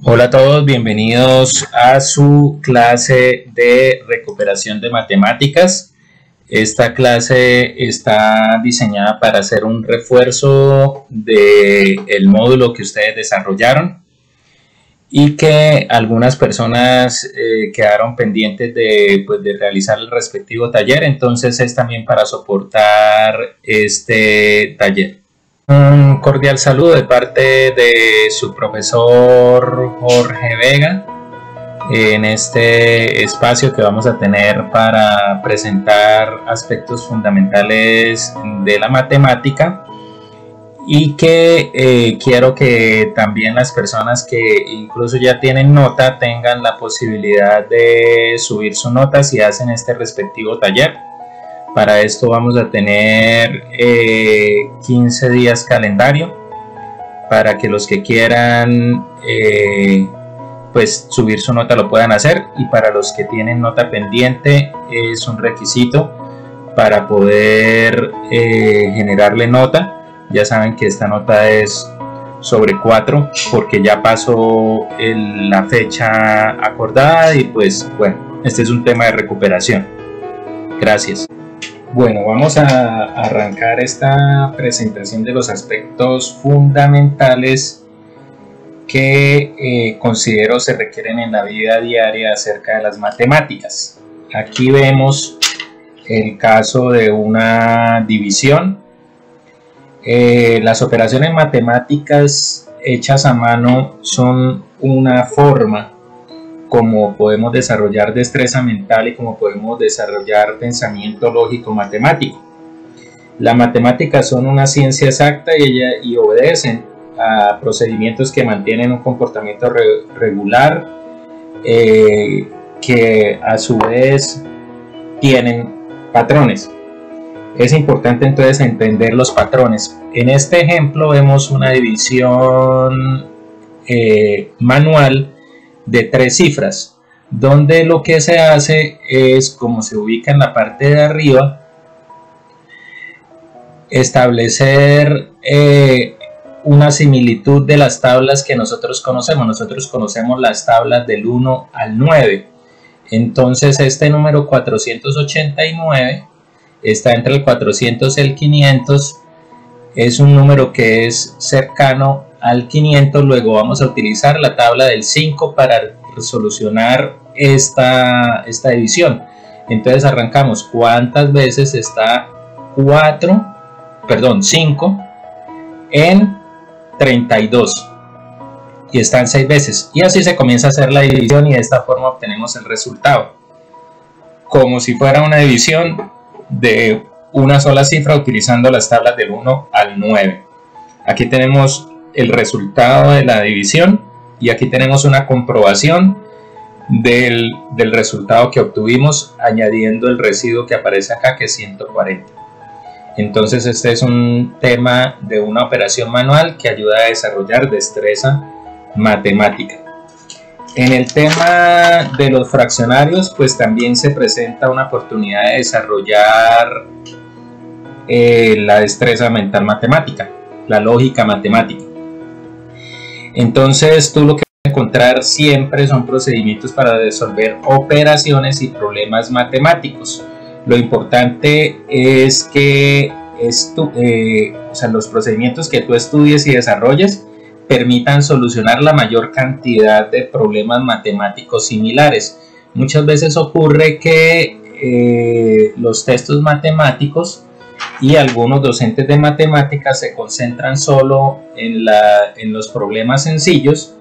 Hola a todos, bienvenidos a su clase de recuperación de matemáticas. Esta clase está diseñada para hacer un refuerzo del módulo que ustedes desarrollaron y que algunas personas quedaron pendientes de realizar el respectivo taller. Entonces es también para soportar este taller. Un cordial saludo de parte de su profesor Jorge Vega en este espacio que vamos a tener para presentar aspectos fundamentales de la matemática, y que quiero que también las personas que incluso ya tienen nota tengan la posibilidad de subir su nota si hacen este respectivo taller. Para esto vamos a tener 15 días calendario para que los que quieran pues subir su nota lo puedan hacer, y para los que tienen nota pendiente es un requisito para poder generarle nota. Ya saben que esta nota es sobre 4 porque ya pasó la fecha acordada, y pues bueno, este es un tema de recuperación. Gracias. Bueno, vamos a arrancar esta presentación de los aspectos fundamentales que considero se requieren en la vida diaria acerca de las matemáticas. Aquí vemos el caso de una división. Las operaciones matemáticas hechas a mano son una forma como podemos desarrollar destreza mental y como podemos desarrollar pensamiento lógico matemático. Las matemáticas son una ciencia exacta y obedecen a procedimientos que mantienen un comportamiento regular, que a su vez tienen patrones. Es importante entonces entender los patrones. En este ejemplo vemos una división manual de 3 cifras, donde lo que se hace es, como se ubica en la parte de arriba, establecer una similitud de las tablas que nosotros conocemos. Nosotros conocemos las tablas del 1 al 9. Entonces este número 489 está entre el 400 y el 500. Es un número que es cercano al 500. Luego vamos a utilizar la tabla del 5 para solucionar esta división. Entonces arrancamos. ¿Cuántas veces está 5 en 32? Y están 6 veces. Y así se comienza a hacer la división, y de esta forma obtenemos el resultado, como si fuera una división de una sola cifra utilizando las tablas del 1 al 9. Aquí tenemos el resultado de la división, y aquí tenemos una comprobación del resultado que obtuvimos añadiendo el residuo que aparece acá, que es 140. Entonces este es un tema de una operación manual que ayuda a desarrollar destreza matemática. En el tema de los fraccionarios, pues también se presenta una oportunidad de desarrollar la destreza mental matemática, la lógica matemática. Entonces tú lo que vas a encontrar siempre son procedimientos para resolver operaciones y problemas matemáticos. Lo importante es que los procedimientos que tú estudies y desarrolles permitan solucionar la mayor cantidad de problemas matemáticos similares. Muchas veces ocurre que los textos matemáticos y algunos docentes de matemáticas se concentran solo en los problemas sencillos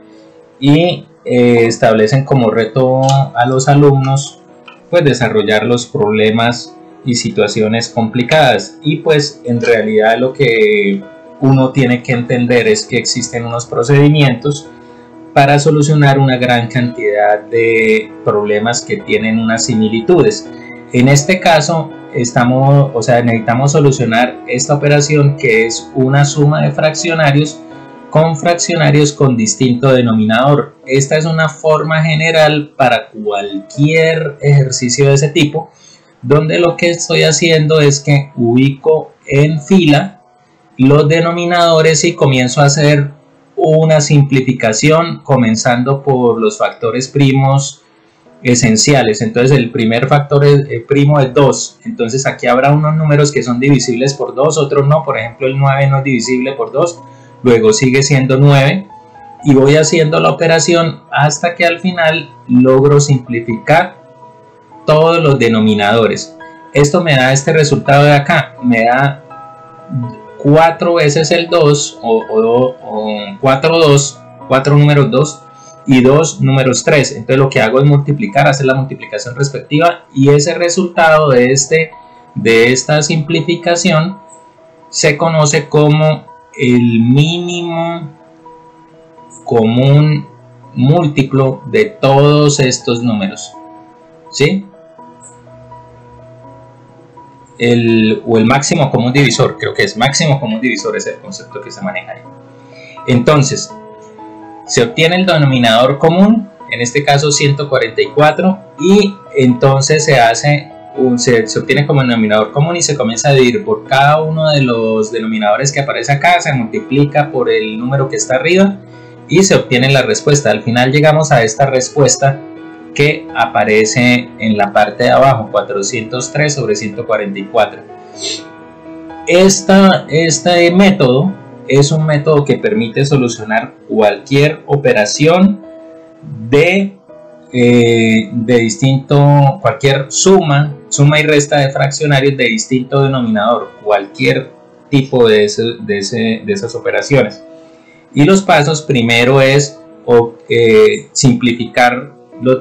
y establecen como reto a los alumnos pues desarrollar los problemas y situaciones complicadas, y pues en realidad lo que uno tiene que entender es que existen unos procedimientos para solucionar una gran cantidad de problemas que tienen unas similitudes. En este caso necesitamos solucionar esta operación, que es una suma de fraccionarios con distinto denominador. Esta es una forma general para cualquier ejercicio de ese tipo, donde lo que estoy haciendo es que ubico en fila los denominadores y comienzo a hacer una simplificación comenzando por los factores primos esenciales. Entonces el primer factor primo es 2, entonces aquí habrá unos números que son divisibles por 2, otros no. Por ejemplo, el 9 no es divisible por 2, luego sigue siendo 9 y voy haciendo la operación hasta que al final logro simplificar todos los denominadores. Esto me da este resultado de acá, me da 4 veces el 2 o 4 números 2 y 2 números 3. Entonces lo que hago es multiplicar, hacer la multiplicación respectiva, y ese resultado de esta simplificación se conoce como el mínimo común múltiplo de todos estos números, ¿sí? O el máximo común divisor, creo que es máximo común divisor, es el concepto que se maneja ahí. Entonces se obtiene el denominador común, en este caso 144, y entonces se obtiene como denominador común y se comienza a dividir por cada uno de los denominadores que aparece acá, se multiplica por el número que está arriba y se obtiene la respuesta. Al final llegamos a esta respuesta que aparece en la parte de abajo, 403 sobre 144. Este método es un método que permite solucionar cualquier operación cualquier suma y resta de fraccionarios de distinto denominador, cualquier tipo de esas operaciones. Y los pasos: primero es simplificar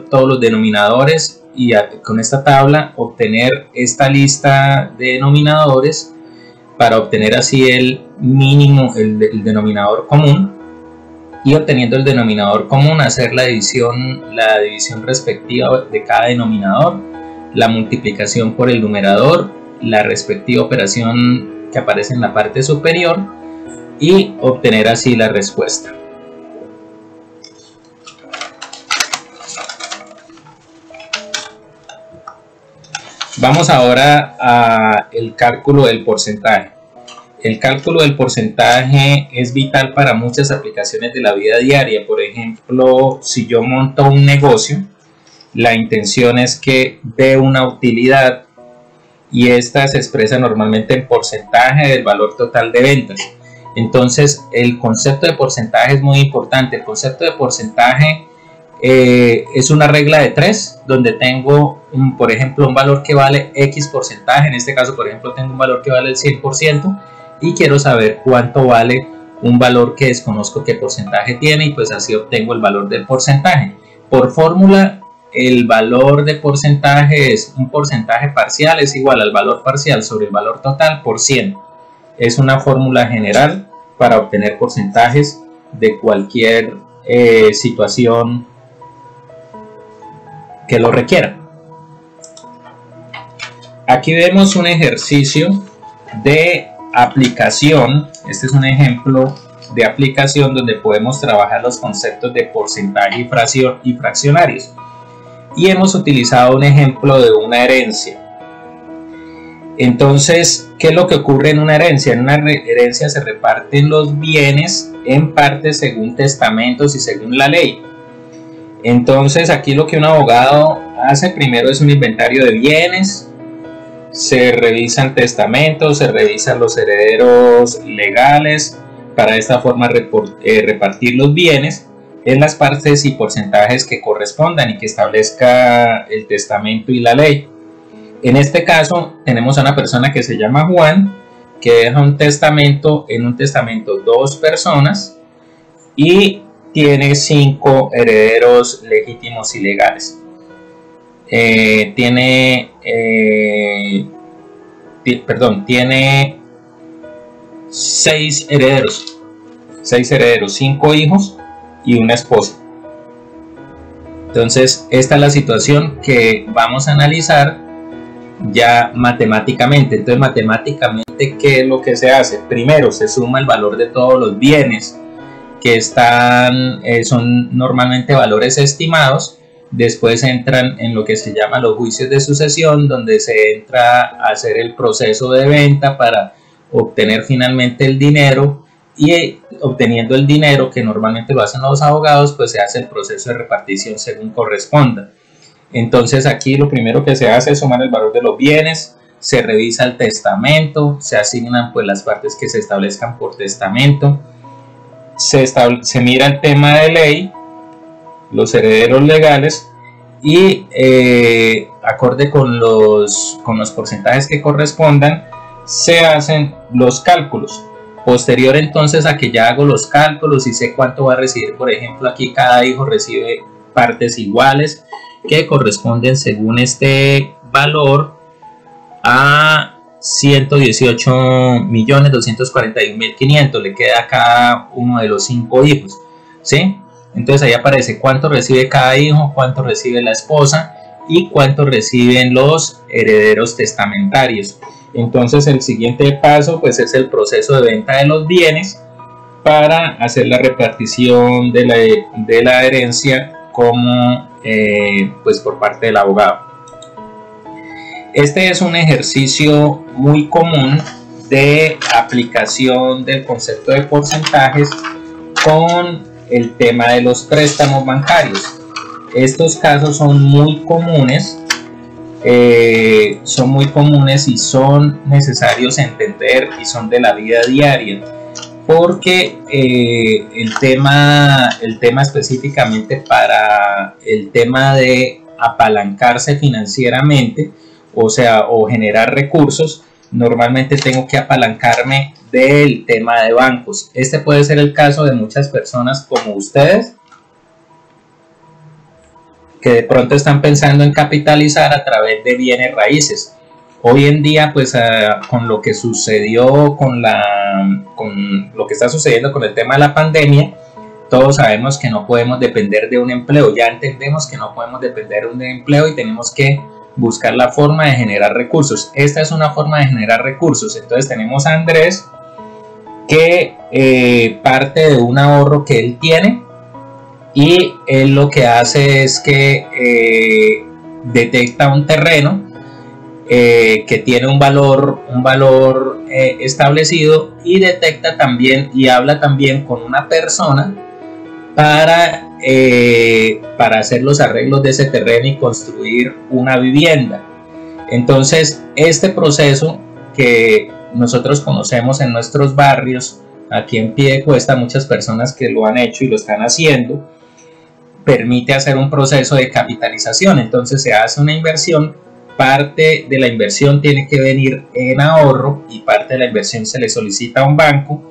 todos los denominadores y con esta tabla obtener esta lista de denominadores para obtener así el mínimo, el denominador común, y obteniendo el denominador común hacer la división respectiva de cada denominador, la multiplicación por el numerador, la respectiva operación que aparece en la parte superior y obtener así la respuesta. Vamos ahora al cálculo del porcentaje. El cálculo del porcentaje es vital para muchas aplicaciones de la vida diaria. Por ejemplo, si yo monto un negocio, la intención es que dé una utilidad y esta se expresa normalmente en porcentaje del valor total de ventas. Entonces, el concepto de porcentaje es muy importante. El concepto de porcentaje es una regla de 3, donde tengo, por ejemplo, un valor que vale X porcentaje. En este caso, por ejemplo, tengo un valor que vale el 100% y quiero saber cuánto vale un valor que desconozco qué porcentaje tiene, y pues así obtengo el valor del porcentaje. Por fórmula, el valor de porcentaje es un porcentaje parcial es igual al valor parcial sobre el valor total por 100. Es una fórmula general para obtener porcentajes de cualquier situación que lo requiera. Aquí vemos un ejercicio de aplicación. Este es un ejemplo de aplicación donde podemos trabajar los conceptos de porcentaje y fraccionarios, y hemos utilizado un ejemplo de una herencia. Entonces, ¿qué es lo que ocurre en una herencia? En una herencia se reparten los bienes en partes según testamentos y según la ley. Entonces, aquí lo que un abogado hace primero es un inventario de bienes, se revisan testamentos, se revisan los herederos legales, para de esta forma repartir los bienes en las partes y porcentajes que correspondan y que establezca el testamento y la ley. En este caso tenemos a una persona que se llama Juan, que deja un testamento, en un testamento 2 personas, y tiene 5 herederos legítimos y legales. Tiene 6 herederos, 5 hijos y una esposa. Entonces, esta es la situación que vamos a analizar ya matemáticamente. Entonces, matemáticamente, ¿qué es lo que se hace? Primero, se suma el valor de todos los bienes que son normalmente valores estimados. Después entran en lo que se llama los juicios de sucesión, donde se entra a hacer el proceso de venta para obtener finalmente el dinero y obteniendo el dinero, que normalmente lo hacen los abogados, pues se hace el proceso de repartición según corresponda. Entonces aquí lo primero que se hace es sumar el valor de los bienes, se revisa el testamento, se asignan pues las partes que se establezcan por testamento, se mira el tema de ley, los herederos legales, y acorde con los porcentajes que correspondan, se hacen los cálculos. Posterior entonces a que ya hago los cálculos y sé cuánto va a recibir, por ejemplo aquí cada hijo recibe partes iguales que corresponden según este valor a 118.241.500, le queda a cada uno de los 5 hijos, ¿sí? Entonces ahí aparece cuánto recibe cada hijo, cuánto recibe la esposa y cuánto reciben los herederos testamentarios. Entonces el siguiente paso pues es el proceso de venta de los bienes para hacer la repartición de la herencia como pues por parte del abogado. Este es un ejercicio muy común de aplicación del concepto de porcentajes con el tema de los préstamos bancarios. Estos casos son muy comunes. Y son necesarios entender y son de la vida diaria, porque el tema específicamente para el tema de apalancarse financieramente, o generar recursos, normalmente tengo que apalancarme del tema de bancos. Este puede ser el caso de muchas personas como ustedes, que de pronto están pensando en capitalizar a través de bienes raíces. Hoy en día, pues con lo que sucedió, con lo que está sucediendo con el tema de la pandemia, todos sabemos que no podemos depender de un empleo. Ya entendemos que no podemos depender de un empleo y tenemos que buscar la forma de generar recursos. Esta es una forma de generar recursos. Entonces tenemos a Andrés, que parte de un ahorro que él tiene, y él lo que hace es que detecta un terreno que tiene un valor establecido, y detecta también y habla también con una persona para hacer los arreglos de ese terreno y construir una vivienda. Entonces este proceso que nosotros conocemos en nuestros barrios, aquí en Piedecuesta, muchas personas que lo han hecho y lo están haciendo, permite hacer un proceso de capitalización. Entonces se hace una inversión, parte de la inversión tiene que venir en ahorro y parte de la inversión se le solicita a un banco,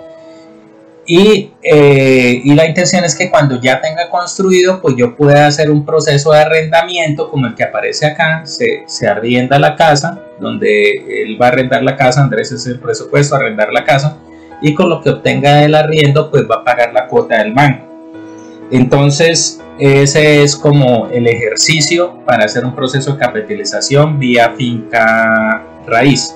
y la intención es que cuando ya tenga construido, pues yo pueda hacer un proceso de arrendamiento como el que aparece acá. Se arrienda la casa, donde él va a arrendar la casa, Andrés es el presupuesto, arrendar la casa, y con lo que obtenga del arriendo pues va a pagar la cuota del banco. Entonces ese es como el ejercicio para hacer un proceso de capitalización vía finca raíz.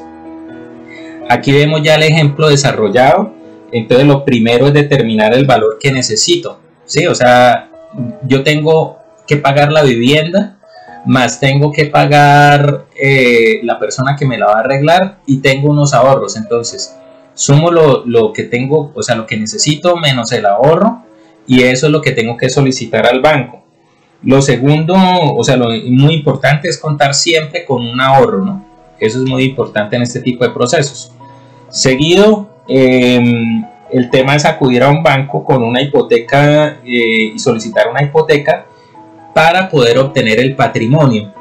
Aquí vemos ya el ejemplo desarrollado. Entonces lo primero es determinar el valor que necesito, ¿sí? O sea, yo tengo que pagar la vivienda, más tengo que pagar la persona que me la va a arreglar, y tengo unos ahorros. Entonces sumo lo que tengo, o sea, lo que necesito menos el ahorro, y eso es lo que tengo que solicitar al banco. Lo segundo, o sea, lo muy importante es contar siempre con un ahorro, ¿no? Eso es muy importante en este tipo de procesos. Seguido, el tema es acudir a un banco con una hipoteca y solicitar una hipoteca para poder obtener el patrimonio.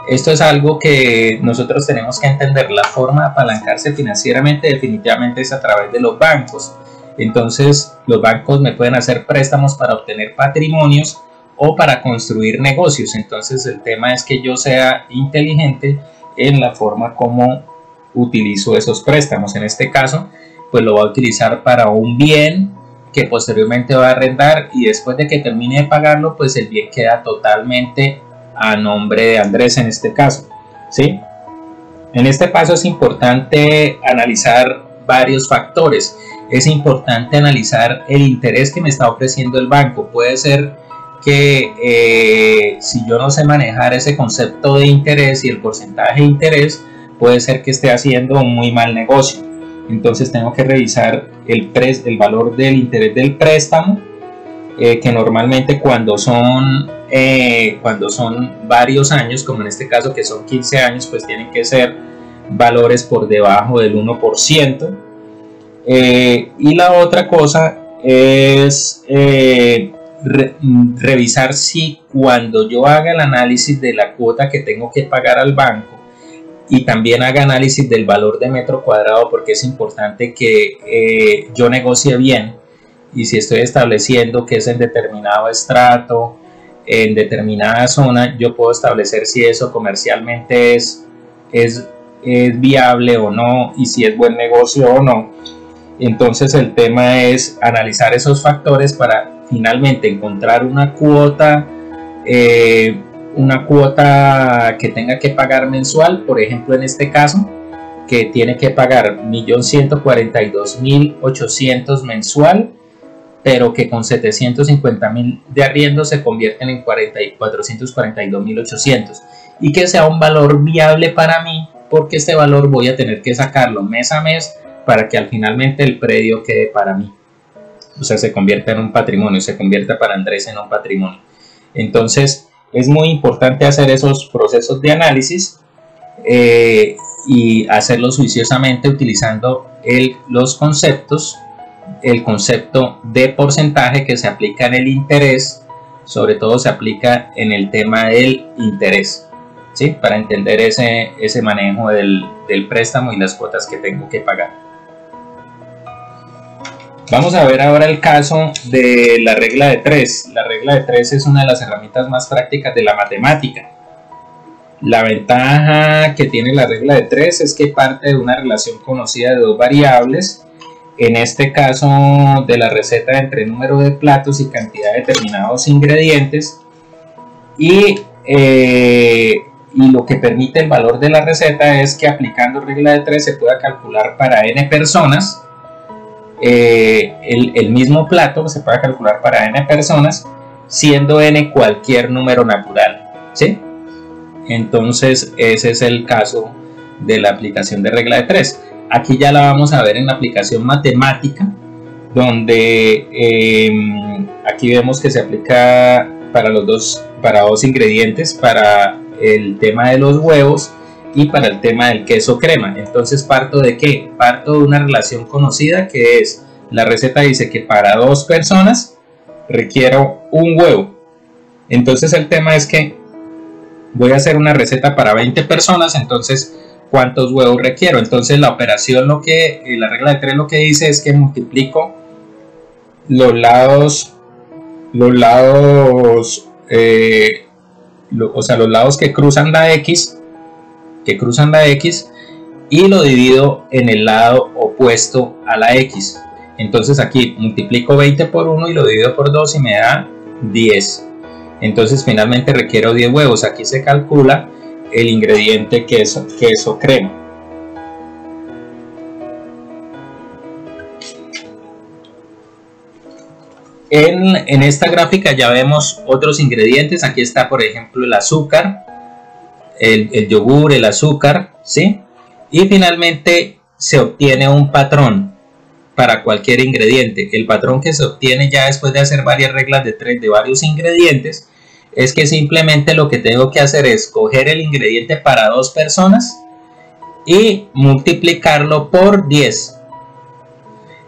Esto es algo que nosotros tenemos que entender. La forma de apalancarse financieramente definitivamente es a través de los bancos. Entonces los bancos me pueden hacer préstamos para obtener patrimonios o para construir negocios. Entonces el tema es que yo sea inteligente en la forma como utilizo esos préstamos. En este caso pues lo va a utilizar para un bien que posteriormente va a arrendar, y después de que termine de pagarlo pues el bien queda totalmente a nombre de Andrés en este caso, ¿sí? En este paso es importante analizar varios factores. Es importante analizar el interés que me está ofreciendo el banco. Puede ser que si yo no sé manejar ese concepto de interés y el porcentaje de interés, puede ser que esté haciendo un muy mal negocio. entonces tengo que revisar el valor del interés del préstamo, que normalmente cuando son varios años, como en este caso que son 15 años, pues tienen que ser valores por debajo del 1%. Y la otra cosa es revisar si cuando yo haga el análisis de la cuota que tengo que pagar al banco y también haga análisis del valor de metro cuadrado, porque es importante que yo negocie bien, y si estoy estableciendo que es en determinado estrato, en determinada zona, yo puedo establecer si eso comercialmente es viable o no, y si es buen negocio o no. Entonces el tema es analizar esos factores para finalmente encontrar una cuota que tenga que pagar mensual. Por ejemplo, en este caso, que tiene que pagar 1.142.800 mensual, pero que con 750.000 de arriendo se convierten en 442.800, y que sea un valor viable para mí, porque este valor voy a tener que sacarlo mes a mes para que al finalmente el predio quede para mí, o sea, se convierta en un patrimonio, se convierta para Andrés en un patrimonio. Entonces es muy importante hacer esos procesos de análisis y hacerlos juiciosamente utilizando los conceptos, el concepto de porcentaje que se aplica en el interés, sobre todo se aplica en el tema del interés, ¿sí? Para entender ese manejo del préstamo y las cuotas que tengo que pagar. Vamos a ver ahora el caso de la regla de 3. La regla de 3 es una de las herramientas más prácticas de la matemática. La ventaja que tiene la regla de 3 es que parte de una relación conocida de dos variables, en este caso de la receta entre número de platos y cantidad de determinados ingredientes, y lo que permite el valor de la receta es que aplicando regla de 3 se pueda calcular para n personas. El mismo plato se puede calcular para n personas, siendo n cualquier número natural, ¿sí? Entonces ese es el caso de la aplicación de regla de 3. Aquí ya la vamos a ver en la aplicación matemática, donde aquí vemos que se aplica para dos ingredientes, para el tema de los huevos y para el tema del queso crema. Entonces parto de ¿qué? Parto de una relación conocida, que es, la receta dice que para 2 personas requiero un huevo. Entonces el tema es que voy a hacer una receta para 20 personas, entonces ¿cuántos huevos requiero? Entonces la operación, la regla de 3 lo que dice es que multiplico los lados que cruzan la X, y lo divido en el lado opuesto a la X. Entonces aquí multiplico 20 por 1 y lo divido por 2 y me da 10. Entonces finalmente requiero 10 huevos. Aquí se calcula el ingrediente queso crema. En esta gráfica ya vemos otros ingredientes. Aquí está, por ejemplo, el azúcar, el yogur, el azúcar, ¿sí? Y finalmente se obtiene un patrón para cualquier ingrediente. El patrón que se obtiene ya después de hacer varias reglas de 3 de varios ingredientes es que simplemente lo que tengo que hacer es coger el ingrediente para 2 personas y multiplicarlo por 10.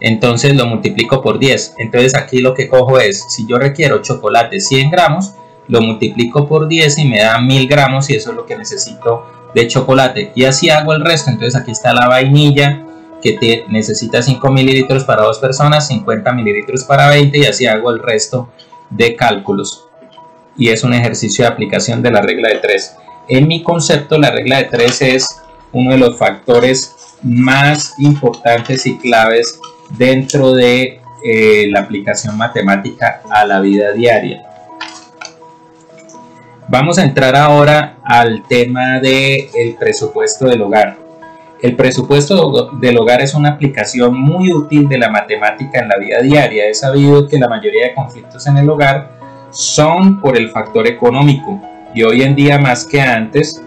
Entonces lo multiplico por 10. Entonces aquí lo que cojo es, si yo requiero chocolate 100 gramos, lo multiplico por 10 y me da 1000 gramos, y eso es lo que necesito de chocolate. Y así hago el resto. Entonces aquí está la vainilla, que necesita 5 mililitros para 2 personas, 50 mililitros para 20, y así hago el resto de cálculos. Y es un ejercicio de aplicación de la regla de 3. En mi concepto, la regla de 3 es uno de los factores más importantes y claves dentro de la aplicación matemática a la vida diaria. Vamos a entrar ahora al tema del presupuesto del hogar. El presupuesto del hogar es una aplicación muy útil de la matemática en la vida diaria. Es sabido que la mayoría de conflictos en el hogar son por el factor económico, y hoy en día más que antes,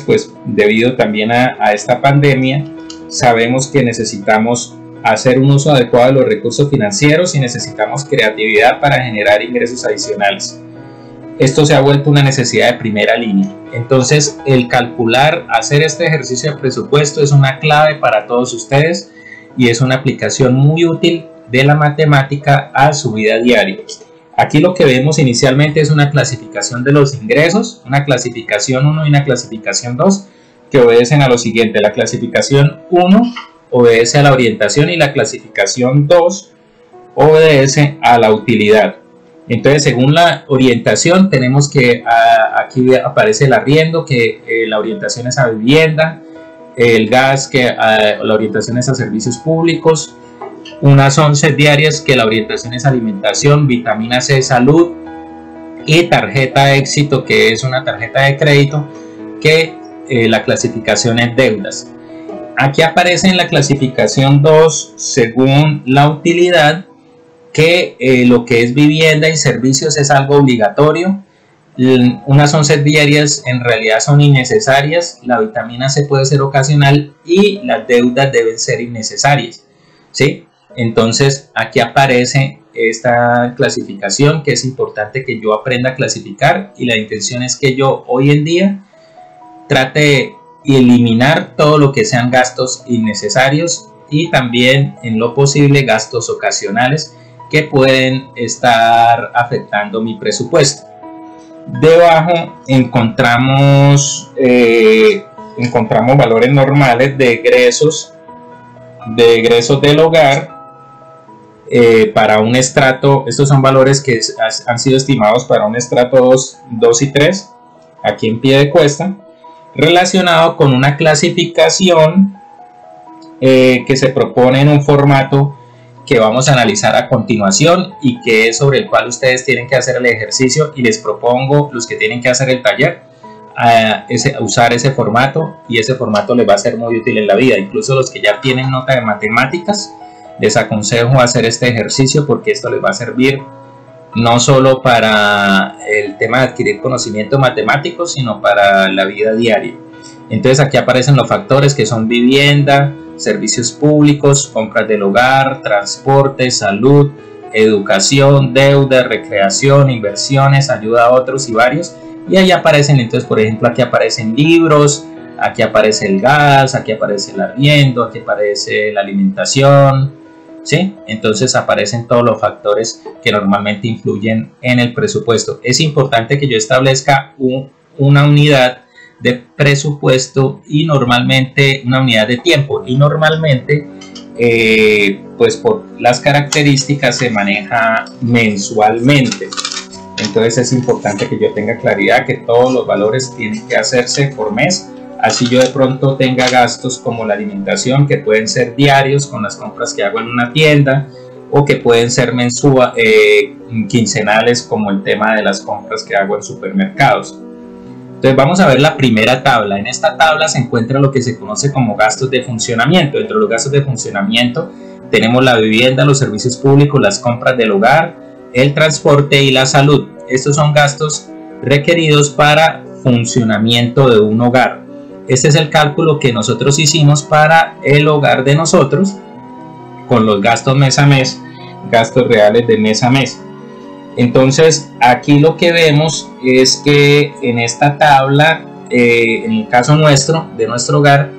pues debido también a esta pandemia, sabemos que necesitamos hacer un uso adecuado de los recursos financieros y necesitamos creatividad para generar ingresos adicionales. Esto se ha vuelto una necesidad de primera línea. Entonces, el calcular, hacer este ejercicio de presupuesto es una clave para todos ustedes y es una aplicación muy útil de la matemática a su vida diaria. Aquí lo que vemos inicialmente es una clasificación de los ingresos, una clasificación 1 y una clasificación 2, que obedecen a lo siguiente. La clasificación 1 obedece a la orientación y la clasificación 2 obedece a la utilidad. Entonces, según la orientación, tenemos que aquí aparece el arriendo, que la orientación es a vivienda, el gas, que la orientación es a servicios públicos, unas 11 diarias, que la orientación es alimentación, vitamina C, salud, y tarjeta éxito, que es una tarjeta de crédito, que la clasificación es deudas. Aquí aparece en la clasificación 2, según la utilidad, que lo que es vivienda y servicios es algo obligatorio. Unas 11 diarias en realidad son innecesarias, la vitamina C puede ser ocasional y las deudas deben ser innecesarias, ¿sí? Entonces aquí aparece esta clasificación, que es importante que yo aprenda a clasificar, y la intención es que yo hoy en día trate de eliminar todo lo que sean gastos innecesarios y también en lo posible gastos ocasionales que pueden estar afectando mi presupuesto. Debajo encontramos valores normales de egresos del hogar para un estrato. Estos son valores que han sido estimados para un estrato 2 y 3, aquí en pie de cuesta, relacionado con una clasificación que se propone en un formato que vamos a analizar a continuación y que es sobre el cual ustedes tienen que hacer el ejercicio, y les propongo, los que tienen que hacer el taller, usar ese formato, y ese formato les va a ser muy útil en la vida. Incluso los que ya tienen nota de matemáticas, les aconsejo hacer este ejercicio, porque esto les va a servir no solo para el tema de adquirir conocimientos matemáticos, sino para la vida diaria. Entonces aquí aparecen los factores que son vivienda, servicios públicos, compras del hogar, transporte, salud, educación, deuda, recreación, inversiones, ayuda a otros y varios. Y ahí aparecen, entonces, por ejemplo, aquí aparecen libros, aquí aparece el gas, aquí aparece el arriendo, aquí aparece la alimentación, ¿sí? Entonces aparecen todos los factores que normalmente influyen en el presupuesto. Es importante que yo establezca una unidad de presupuesto y normalmente una unidad de tiempo, y normalmente pues por las características se maneja mensualmente. Entonces es importante que yo tenga claridad que todos los valores tienen que hacerse por mes. Así yo de pronto tenga gastos como la alimentación, que pueden ser diarios con las compras que hago en una tienda, o que pueden ser quincenales, como el tema de las compras que hago en supermercados. Entonces vamos a ver la primera tabla. En esta tabla se encuentra lo que se conoce como gastos de funcionamiento. Dentro de los gastos de funcionamiento tenemos la vivienda, los servicios públicos, las compras del hogar, el transporte y la salud. Estos son gastos requeridos para funcionamiento de un hogar. Este es el cálculo que nosotros hicimos para el hogar de nosotros, con los gastos mes a mes, gastos reales de mes a mes. Entonces aquí lo que vemos es que en esta tabla, en el caso nuestro, de nuestro hogar,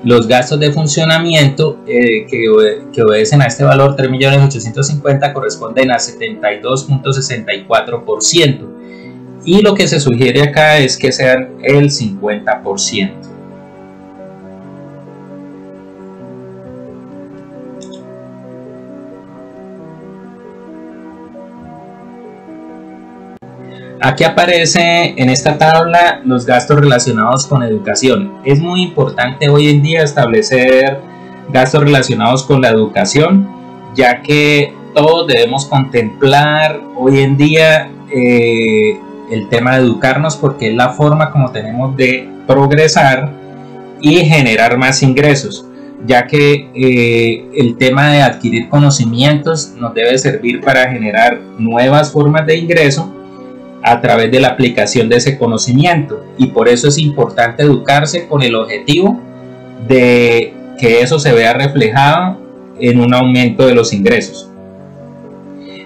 los gastos de funcionamiento que obedecen a este valor 3.850.000 corresponden a 72.64%, y lo que se sugiere acá es que sean el 50%. Aquí aparece en esta tabla los gastos relacionados con educación. Es muy importante hoy en día establecer gastos relacionados con la educación, ya que todos debemos contemplar hoy en día el tema de educarnos, porque es la forma como tenemos de progresar y generar más ingresos, ya que el tema de adquirir conocimientos nos debe servir para generar nuevas formas de ingreso a través de la aplicación de ese conocimiento, y por eso es importante educarse con el objetivo de que eso se vea reflejado en un aumento de los ingresos.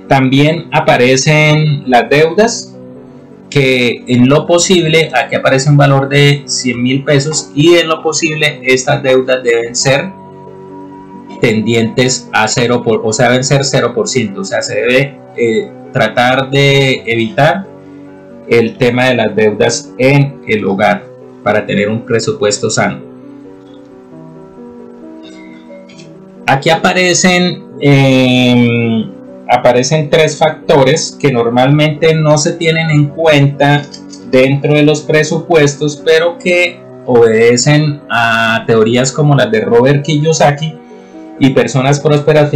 También aparecen las deudas, que en lo posible, aquí aparece un valor de 100.000 pesos, y en lo posible estas deudas deben ser tendientes a 0%, o sea, deben ser 0%, o sea, se debe tratar de evitar el tema de las deudas en el hogar para tener un presupuesto sano. Aquí aparecen tres factores que normalmente no se tienen en cuenta dentro de los presupuestos, pero que obedecen a teorías como las de Robert Kiyosaki y personas prósperas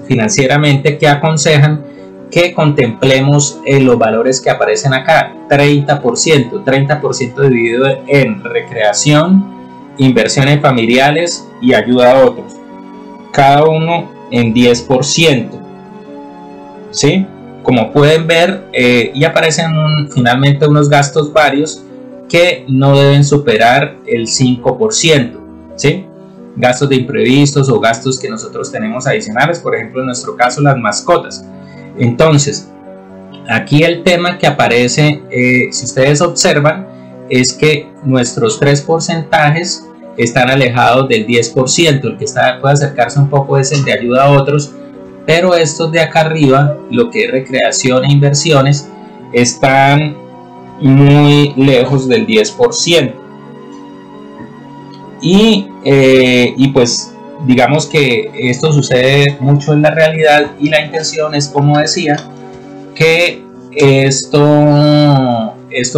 financieramente, que aconsejan que contemplemos los valores que aparecen acá: 30% dividido en recreación, inversiones familiares y ayuda a otros, cada uno en 10%, ¿sí? Como pueden ver, y aparecen finalmente unos gastos varios que no deben superar el 5%, ¿sí? Gastos de imprevistos o gastos que nosotros tenemos adicionales, por ejemplo en nuestro caso las mascotas. Entonces, aquí el tema que aparece, si ustedes observan, es que nuestros tres porcentajes están alejados del 10%. El que puede acercarse un poco es el de ayuda a otros, pero estos de acá arriba, lo que es recreación e inversiones, están muy lejos del 10%. Y pues digamos que esto sucede mucho en la realidad, y la intención es, como decía, que esto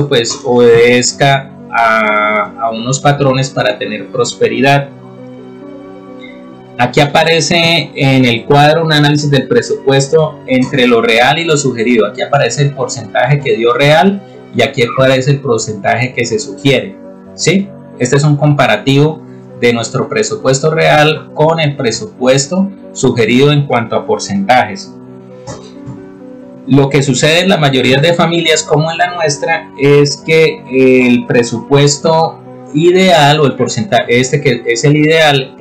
pues obedezca a unos patrones para tener prosperidad. Aquí aparece en el cuadro un análisis del presupuesto entre lo real y lo sugerido. Aquí aparece el porcentaje que dio real y aquí aparece el porcentaje que se sugiere, ¿sí? Este es un comparativo de nuestro presupuesto real con el presupuesto sugerido en cuanto a porcentajes. Lo que sucede en la mayoría de familias, como en la nuestra, es que el presupuesto ideal, o el porcentaje que es el ideal,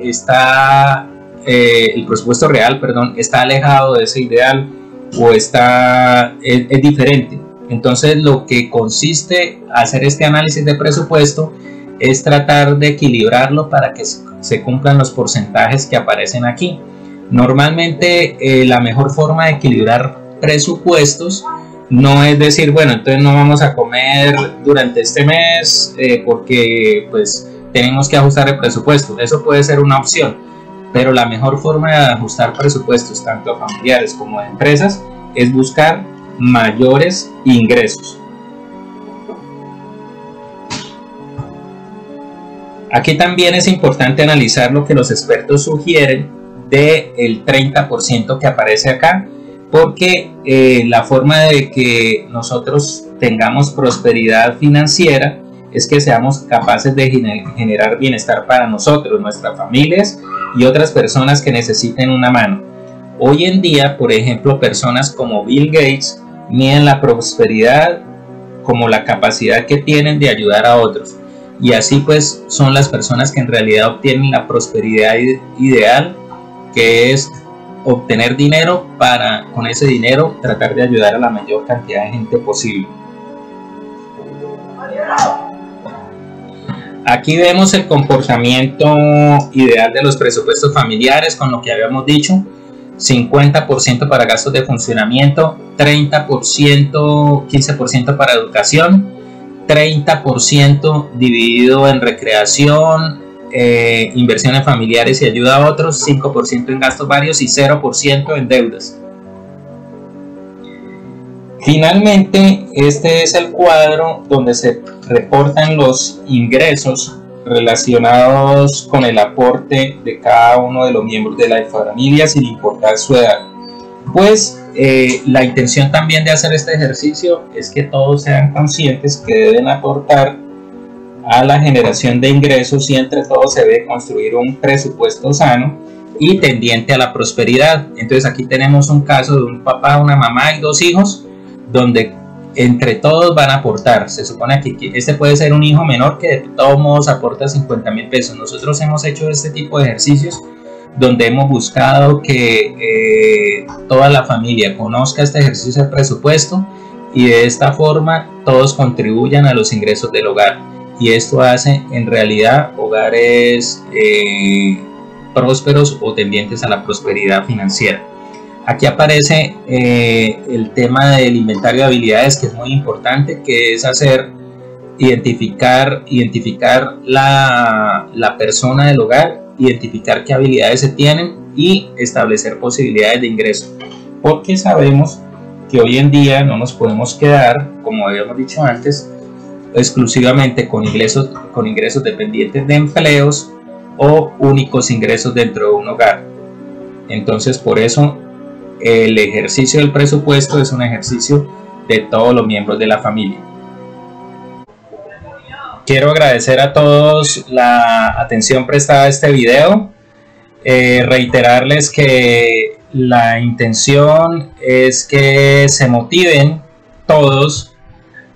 el presupuesto real, perdón, está alejado de ese ideal, o es diferente. Entonces, lo que consiste hacer este análisis de presupuesto es tratar de equilibrarlo para que se cumplan los porcentajes que aparecen aquí. Normalmente la mejor forma de equilibrar presupuestos no es decir, bueno, entonces no vamos a comer durante este mes porque pues tenemos que ajustar el presupuesto. Eso puede ser una opción, pero la mejor forma de ajustar presupuestos, tanto familiares como de empresas, es buscar mayores ingresos. Aquí también es importante analizar lo que los expertos sugieren del 30% que aparece acá, porque la forma de que nosotros tengamos prosperidad financiera es que seamos capaces de generar bienestar para nosotros, nuestras familias y otras personas que necesiten una mano. Hoy en día, por ejemplo, personas como Bill Gates miden la prosperidad como la capacidad que tienen de ayudar a otros. Y así pues son las personas que en realidad obtienen la prosperidad ideal, que es obtener dinero para con ese dinero tratar de ayudar a la mayor cantidad de gente posible. Aquí vemos el comportamiento ideal de los presupuestos familiares, con lo que habíamos dicho: 50% para gastos de funcionamiento, 15% para educación, 30% dividido en recreación, inversiones familiares y ayuda a otros, 5% en gastos varios y 0% en deudas. Finalmente, este es el cuadro donde se reportan los ingresos relacionados con el aporte de cada uno de los miembros de la familia, sin importar su edad. Pues la intención también de hacer este ejercicio es que todos sean conscientes que deben aportar a la generación de ingresos, y entre todos se debe construir un presupuesto sano y tendiente a la prosperidad. Entonces aquí tenemos un caso de un papá, una mamá y dos hijos, donde entre todos van a aportar. Se supone que este puede ser un hijo menor que de todos modos aporta 50.000 pesos. Nosotros hemos hecho este tipo de ejercicios donde hemos buscado que toda la familia conozca este ejercicio del presupuesto y de esta forma todos contribuyan a los ingresos del hogar, y esto hace en realidad hogares prósperos o tendientes a la prosperidad financiera. Aquí aparece el tema del inventario de habilidades, que es muy importante, que es identificar la persona del hogar, identificar qué habilidades se tienen y establecer posibilidades de ingreso, porque sabemos que hoy en día no nos podemos quedar, como habíamos dicho antes, exclusivamente con ingresos dependientes de empleos o únicos ingresos dentro de un hogar. Entonces, por eso el ejercicio del presupuesto es un ejercicio de todos los miembros de la familia. Quiero agradecer a todos la atención prestada a este video. Reiterarles que la intención es que se motiven todos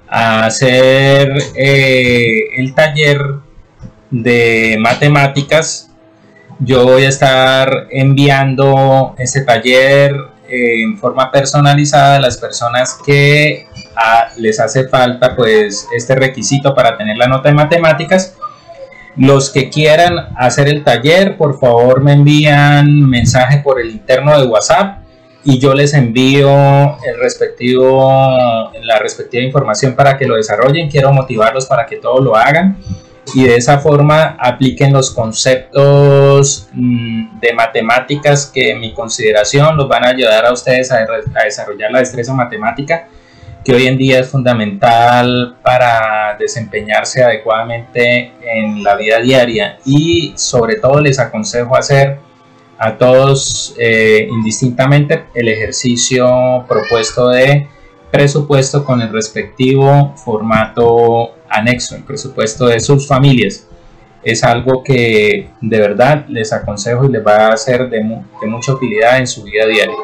a hacer el taller de matemáticas. Yo voy a estar enviando ese taller en forma personalizada a las personas que les hace falta pues este requisito para tener la nota de matemáticas. Los que quieran hacer el taller, por favor me envían mensaje por el interno de WhatsApp y yo les envío la respectiva información para que lo desarrollen. Quiero motivarlos para que todos lo hagan y de esa forma apliquen los conceptos de matemáticas que en mi consideración los van a ayudar a ustedes a desarrollar la destreza matemática, que hoy en día es fundamental para desempeñarse adecuadamente en la vida diaria. Y sobre todo les aconsejo hacer a todos indistintamente el ejercicio propuesto de presupuesto con el respectivo formato anexo, el presupuesto de sus familias. Es algo que de verdad les aconsejo y les va a ser de mucha utilidad en su vida diaria.